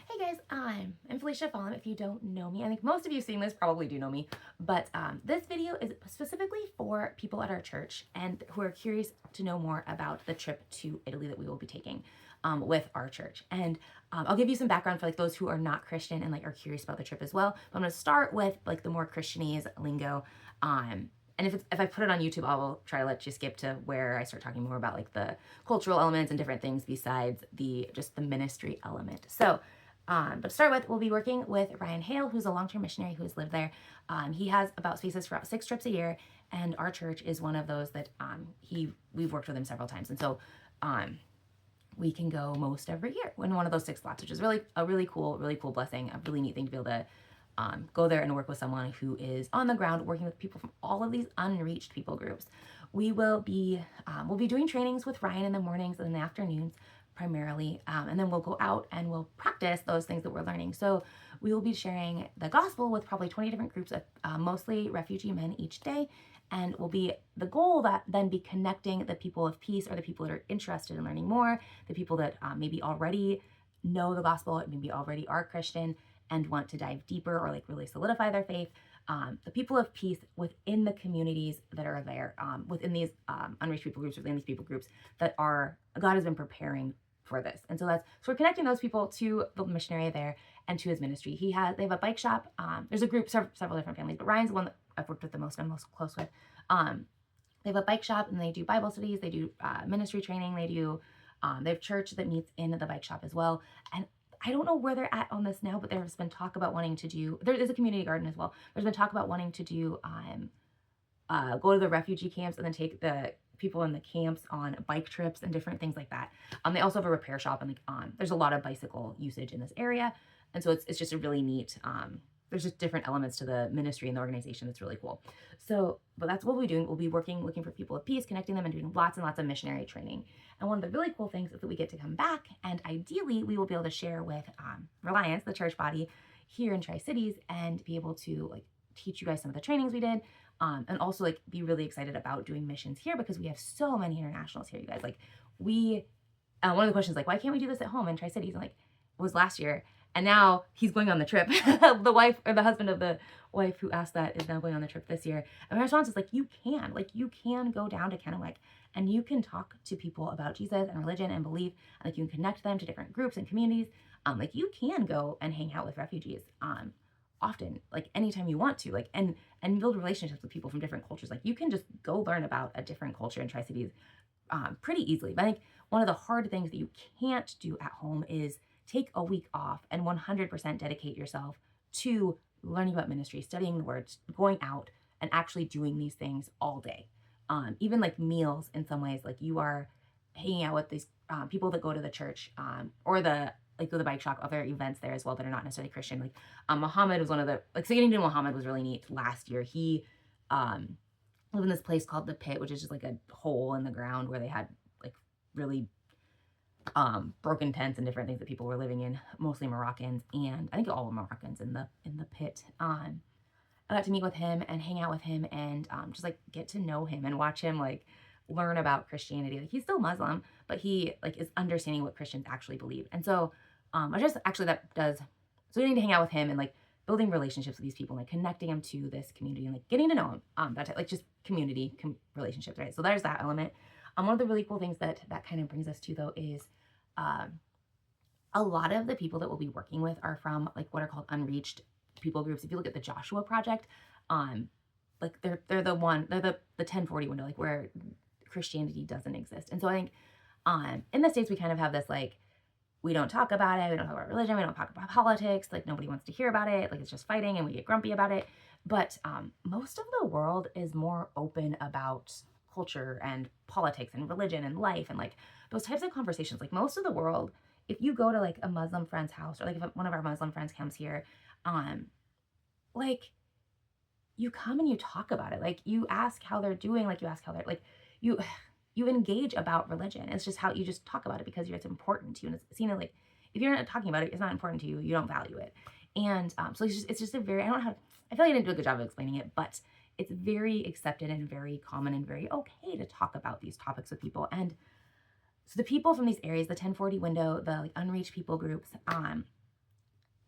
Hey guys, I'm Felicia Fallon. If you don't know me, I think most of you seeing this probably do know me, but this video is specifically for people at our church and who are curious to know more about the trip to Italy that we will be taking with our church. And I'll give you some background for like those who are not Christian and like are curious about the trip as well. But I'm going to start with like the more Christianese lingo. And if I put it on YouTube, I will try to let you skip to where I start talking more about like the cultural elements and different things besides just the ministry element. So. But to start with, we'll be working with Ryan Hale, who's a long-term missionary who has lived there. He has about spaces for about 6 trips a year, and our church is one of those that we've worked with him several times, and so we can go most every year in one of those 6 slots, which is really a really cool blessing, a really neat thing to be able to go there and work with someone who is on the ground working with people from all of these unreached people groups. We'll be doing trainings with Ryan in the mornings and in the afternoons primarily, and then we'll go out and we'll practice those things that we're learning. So we will be sharing the gospel with probably 20 different groups of mostly refugee men each day, and will be the goal that then be connecting the people of peace or the people that are interested in learning more, the people that maybe already know the gospel, maybe already are Christian and want to dive deeper or like really solidify their faith. The people of peace within the communities that are there, within these unreached people groups, within these people groups that God has been preparing for this. And so we're connecting those people to the missionary there and to his ministry. They have a bike shop. There's a group, several different families, but Ryan's the one that I've worked with the most, I'm most close with. They have a bike shop and they do Bible studies, they do ministry training, they have church that meets in the bike shop as well. And I don't know where they're at on this now, but there's been talk about wanting to do, there is a community garden as well. There's been talk about wanting to do, go to the refugee camps and then take the people in the camps on bike trips and different things like that. They also have a repair shop and there's a lot of bicycle usage in this area. And so it's just a really neat, there's just different elements to the ministry and the organization that's really cool. So, but that's what we'll be doing. We'll be looking for people of peace, connecting them and doing lots and lots of missionary training. And one of the really cool things is that we get to come back and ideally we will be able to share with Reliance, the church body here in Tri-Cities, and be able to like teach you guys some of the trainings we did. And also like be really excited about doing missions here because we have so many internationals here, you guys. Like one of the questions like, why can't we do this at home in Tri-Cities? And like it was last year. And now he's going on the trip. The husband of the wife who asked that is now going on the trip this year. And my response is like, you can go down to Kennewick and you can talk to people about Jesus and religion and belief. And like you can connect them to different groups and communities. Like you can go and hang out with refugees often, like anytime you want to, like and build relationships with people from different cultures. Like you can just go learn about a different culture in Tri-Cities pretty easily. But I think one of the hard things that you can't do at home is take a week off and 100% dedicate yourself to learning about ministry, studying the words, going out and actually doing these things all day. Even like meals in some ways, like you are hanging out with these people that go to the church or the bike shop, other events there as well that are not necessarily Christian. Like Muhammad was one of the, like so getting to Muhammad was really neat last year. He lived in this place called the Pit, which is just like a hole in the ground where they had like really broken tents and different things that people were living in, mostly Moroccans, and I think all Moroccans in the Pit. I got to meet with him and hang out with him and just like get to know him and watch him like learn about Christianity. Like he's still Muslim, but he like is understanding what Christians actually believe. And so so getting to hang out with him and like building relationships with these people, and, like connecting them to this community and like getting to know him, like just relationships, right? So there's that element. One of the really cool things that kind of brings us to though is a lot of the people that we'll be working with are from like what are called unreached people groups. If you look at the Joshua Project, like they're the 1040 window, like where Christianity doesn't exist. And so I think in the States we kind of have this like, we don't talk about it, we don't talk about religion, we don't talk about politics, like nobody wants to hear about it, like it's just fighting and we get grumpy about it. But most of the world is more open about culture and politics and religion and life and like those types of conversations. Like most of the world, if you go to like a Muslim friend's house or like if one of our Muslim friends comes here, like you come and you talk about it. Like you ask how they're doing, like you ask how they're like you engage about religion. It's just how you just talk about it because it's important to you. And it's seen like if you're not talking about it, it's not important to you, you don't value it. And so it's just a very, I feel like I didn't do a good job of explaining it, but it's very accepted and very common and very okay to talk about these topics with people. And so the people from these areas, the 1040 window, the like unreached people groups,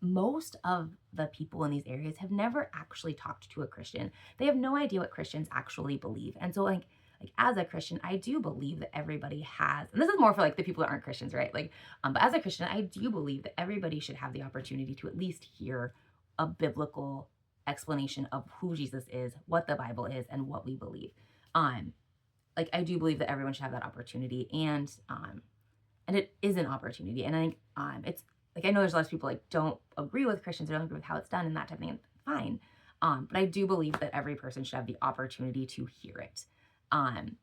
most of the people in these areas have never actually talked to a Christian. They have no idea what Christians actually believe. And so like as a Christian, I do believe that everybody has, and this is more for like the people that aren't Christians, right? Like, but as a Christian, I do believe that everybody should have the opportunity to at least hear a biblical explanation of who Jesus is, what the Bible is, and what we believe. Like I do believe that everyone should have that opportunity, and it is an opportunity. And I think it's like I know there's a lot of people like don't agree with Christians or don't agree with how it's done and that type of thing. And fine, but I do believe that every person should have the opportunity to hear it. And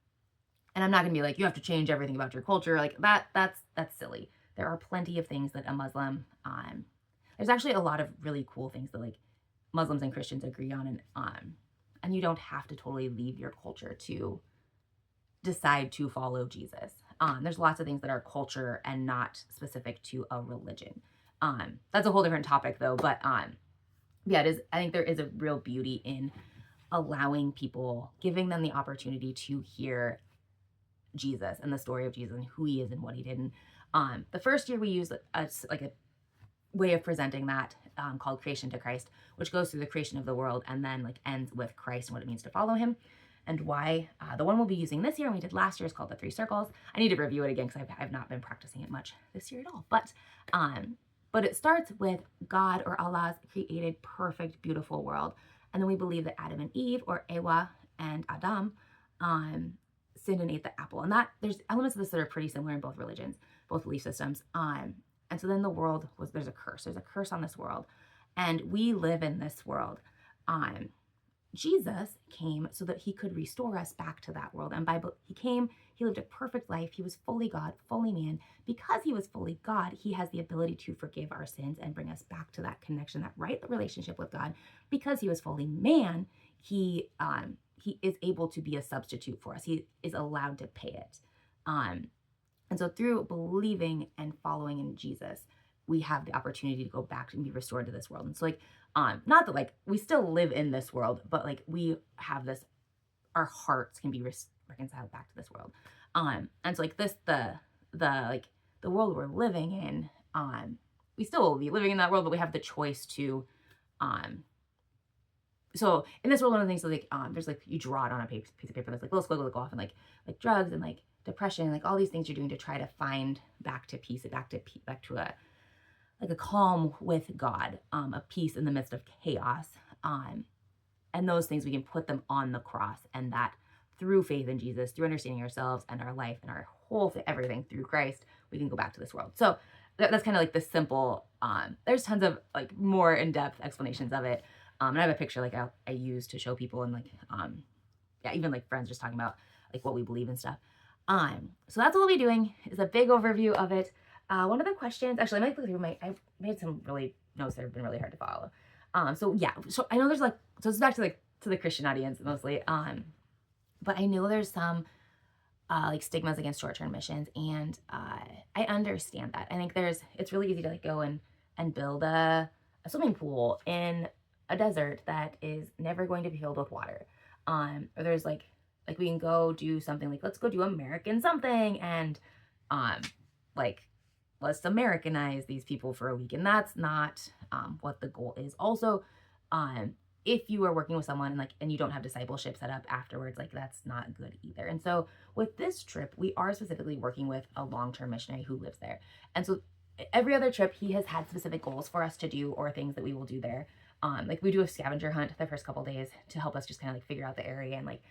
I'm not gonna be like you have to change everything about your culture like that. That's silly. There are plenty of things that a Muslim. There's actually a lot of really cool things that like Muslims and Christians agree on, and you don't have to totally leave your culture to decide to follow Jesus. There's lots of things that are culture and not specific to a religion. That's a whole different topic though, but yeah, it is. I think there is a real beauty in allowing people, giving them the opportunity to hear Jesus and the story of Jesus and who he is and what he did. And the first year we used a way of presenting that called Creation to Christ, which goes through the creation of the world and then like ends with Christ and what it means to follow him and why. The one we'll be using this year and we did last year is called the Three Circles. I need to review it again because I've not been practicing it much this year at all. But it starts with God or Allah's created perfect, beautiful world. And then we believe that Adam and Eve, or Ewa and Adam, sinned and ate the apple. And that there's elements of this that are pretty similar in both religions, both belief systems. And so then the world was, there's a curse. There's a curse on this world. And we live in this world. Jesus came so that he could restore us back to that world. And he came, he lived a perfect life. He was fully God, fully man. Because he was fully God, he has the ability to forgive our sins and bring us back to that connection, that right relationship with God. Because he was fully man, he is able to be a substitute for us. He is allowed to pay it. And so through believing and following in Jesus, we have the opportunity to go back and be restored to this world. And so like, not that like we still live in this world, but like we have this, our hearts can be reconciled back to this world. And so like this, the world we're living in, we still will be living in that world, but we have the choice to, so in this world, one of the things like, there's like, you draw it on a piece of paper, that's like little squiggle go off, and like drugs and like depression, like all these things you're doing to try to find back to peace, back to a calm with God, a peace in the midst of chaos. And those things, we can put them on the cross, and that through faith in Jesus, through understanding ourselves and our life and our whole everything through Christ, we can go back to this world. So that's kind of like the simple, there's tons of like more in-depth explanations of it. And I have a picture like I use to show people, and like, yeah, even like friends just talking about like what we believe and stuff. So that's what we'll be doing, is a big overview of it. One of the questions, actually, I might go through I've made some really notes that have been really hard to follow. So yeah, so I know there's like, so it's back to the Christian audience mostly. But I know there's some, like stigmas against short-term missions, and, I understand that. I think it's really easy to like go and build a swimming pool in a desert that is never going to be filled with water. Or there's like we can go do something like, let's go do American something, and, like, let's Americanize these people for a week. And that's not what the goal is. Also, if you are working with someone and you don't have discipleship set up afterwards, like that's not good either. And so with this trip, we are specifically working with a long-term missionary who lives there. And so every other trip, he has had specific goals for us to do or things that we will do there. Like we do a scavenger hunt the first couple days to help us just kind of like figure out the area and like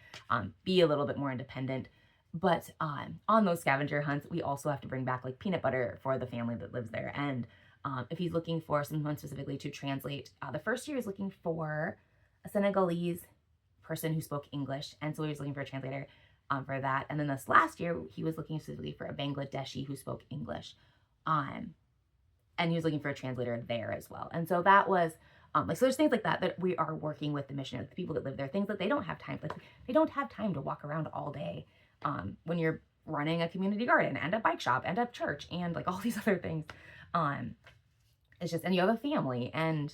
be a little bit more independent. But on those scavenger hunts, we also have to bring back like peanut butter for the family that lives there. And if he's looking for someone specifically to translate, the first year he's looking for a Senegalese person who spoke English. And so he was looking for a translator for that. And then this last year, he was looking specifically for a Bangladeshi who spoke English. And he was looking for a translator there as well. And so that was, like, so there's things like that we are working with the missionaries, the people that live there, things that they don't have time, like they don't have time to walk around all day when you're running a community garden and a bike shop and a church and like all these other things. It's just, and you have a family and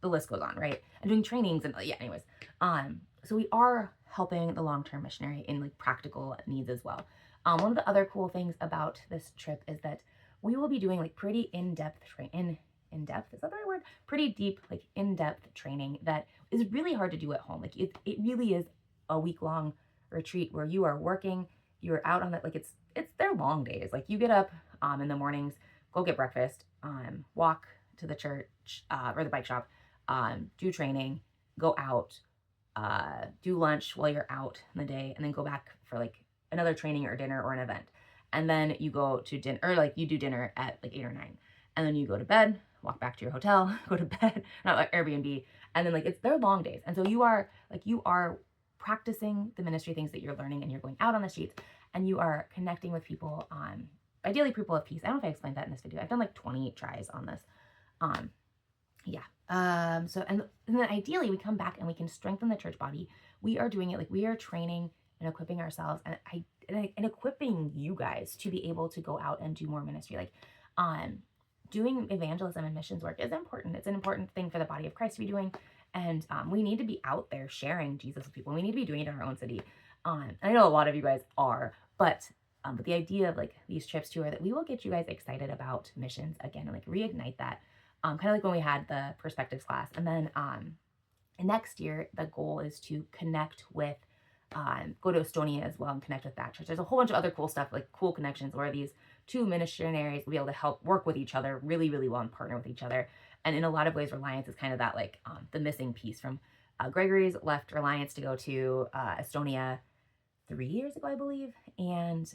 the list goes on, right? And doing trainings and yeah, anyways. So we are helping the long-term missionary in like practical needs as well. One of the other cool things about this trip is that we will be doing like pretty in-depth in-depth, is that the right word? Pretty deep, like in-depth training that is really hard to do at home. Like it really is a week-long retreat where you are working, you're out on that, like they're long days. Like you get up in the mornings, go get breakfast, walk to the church or the bike shop, do training, go out, do lunch while you're out in the day, and then go back for like another training or dinner or an event. And then you go to dinner, or like you do dinner at like 8 or 9. And then you go to bed, walk back to your hotel, go to bed, not like Airbnb. And then like they're long days. And so you are practicing the ministry things that you're learning, and you're going out on the streets and you are connecting with people, ideally people of peace. I don't know if I explained that in this video. I've done like 20 tries on this. So, and then ideally we come back and we can strengthen the church body. We are doing it, like we are training and equipping ourselves and equipping you guys to be able to go out and do more ministry. Like, doing evangelism and missions work is important. It's an important thing for the body of Christ to be doing. And we need to be out there sharing Jesus with people. We need to be doing it in our own city. And I know a lot of you guys are, but the idea of like these trips too are that we will get you guys excited about missions again and like reignite that. Kind of like when we had the perspectives class. And then next year, the goal is to connect with, go to Estonia as well and connect with that church. There's a whole bunch of other cool stuff, like cool connections where these two missionaries will be able to help work with each other really, really well and partner with each other. And in a lot of ways, Reliance is kind of that like the missing piece from Gregory's left Reliance to go to Estonia 3 years ago, I believe. And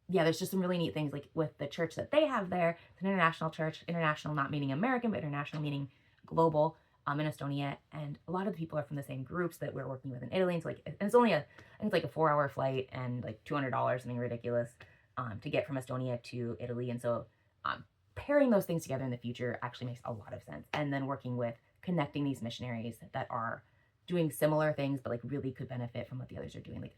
yeah, there's just some really neat things like with the church that they have there. It's an international church, international not meaning American, but international meaning global, in Estonia. And a lot of the people are from the same groups that we're working with in Italy. And so like, and it's only I think it's like a 4-hour flight and like $200, something ridiculous, to get from Estonia to Italy. And so pairing those things together in the future actually makes a lot of sense. And then working with connecting these missionaries that are doing similar things, but like really could benefit from what the others are doing. Like,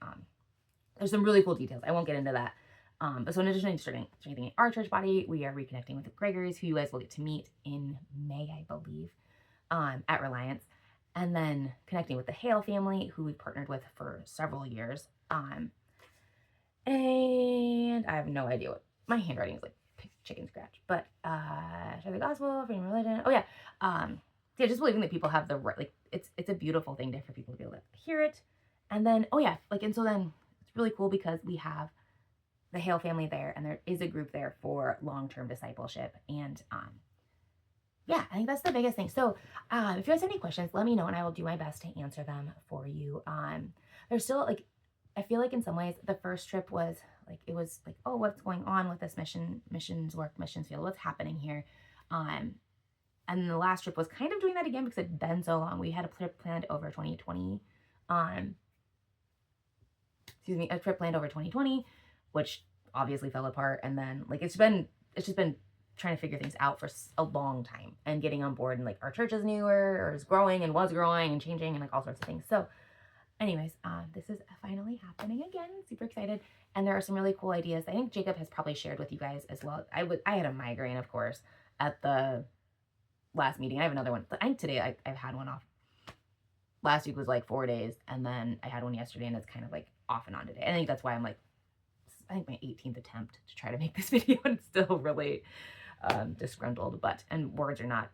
there's some really cool details. I won't get into that. But so in addition to strengthening our church body, we are reconnecting with the Gregory's, who you guys will get to meet in May, I believe, at Reliance. And then connecting with the Hale family, who we've partnered with for several years. And I have no idea what my handwriting is, like chicken scratch. But share the gospel, freedom of religion. Oh yeah. Yeah, just believing that people have the right, like it's a beautiful thing for people to be able to hear it. And then, oh yeah, like, and so then it's really cool because we have the Hale family there, and there is a group there for long-term discipleship. And yeah, I think that's the biggest thing. So if you guys have any questions, let me know and I will do my best to answer them for you. There's still like, I feel like in some ways the first trip was like, it was like, oh, what's going on with this missions work, missions field, what's happening here? And then the last trip was kind of doing that again because it'd been so long. We had a trip planned over 2020. A trip planned over 2020, which obviously fell apart. And then like, it's just been trying to figure things out for a long time and getting on board. And like our church is newer or is growing and was growing and changing and like all sorts of things. So anyways, this is finally happening again. Super excited. And there are some really cool ideas. I think Jacob has probably shared with you guys as well. I had a migraine, of course, at the last meeting. I have another one. I think today I've had one off. Last week was like 4 days. And then I had one yesterday and it's kind of like off and on today. I think that's why I'm like, I think my 18th attempt to try to make this video and it's still really disgruntled, and words are not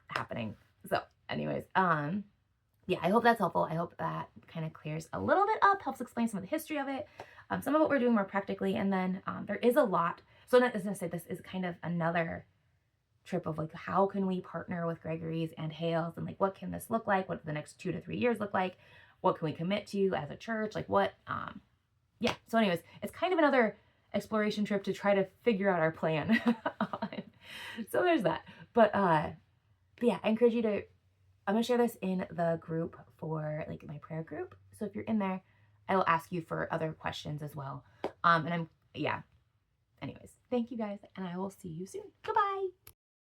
happening. So anyways, yeah, I hope that's helpful. I hope that kind of clears a little bit up, helps explain some of the history of it, some of what we're doing more practically. And then there is a lot. So as I said, this is kind of another trip of like, how can we partner with Gregory's and Hales, and like, what can this look like? What do the next 2 to 3 years look like? What can we commit to as a church? Like what, yeah. So anyways, it's kind of another exploration trip to try to figure out our plan. So there's that. But yeah, I encourage you to, I'm going to share this in the group for like my prayer group. So if you're in there, I will ask you for other questions as well. Yeah. Anyways, thank you guys, and I will see you soon. Goodbye.